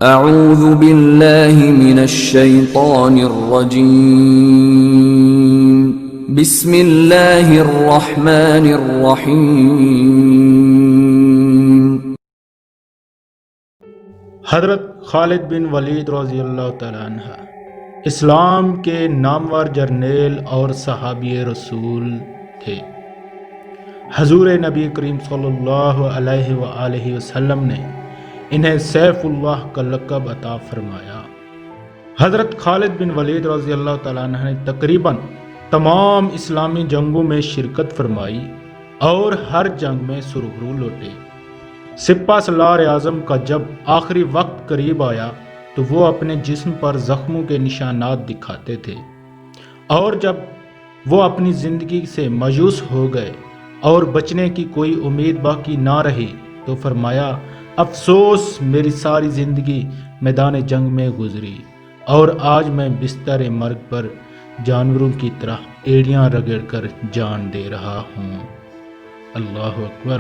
اعوذ باللہ من الشیطان الرجیم بسم اللہ الرحمن الرحیم۔ حضرت خالد بن ولید رضی اللہ تعالیٰ عنہ اسلام کے نامور جرنیل اور صحابی رسول تھے۔ حضور نبی کریم صلی اللہ علیہ وآلہ وسلم نے انہیں سیف اللہ کا لقب عطا فرمایا۔ حضرت خالد بن ولید رضی اللہ تعالیٰ عنہ نے تقریباً تمام اسلامی جنگوں میں شرکت فرمائی اور ہر جنگ میں سرخرو لوٹے۔ سپہ سالار اعظم کا جب آخری وقت قریب آیا تو وہ اپنے جسم پر زخموں کے نشانات دکھاتے تھے، اور جب وہ اپنی زندگی سے مایوس ہو گئے اور بچنے کی کوئی امید باقی نہ رہی تو فرمایا، افسوس میری ساری زندگی میدان جنگ میں گزری اور آج میں بستر مرگ پر جانوروں کی طرح ایڑیاں رگڑ کر جان دے رہا ہوں۔ اللہ اکبر۔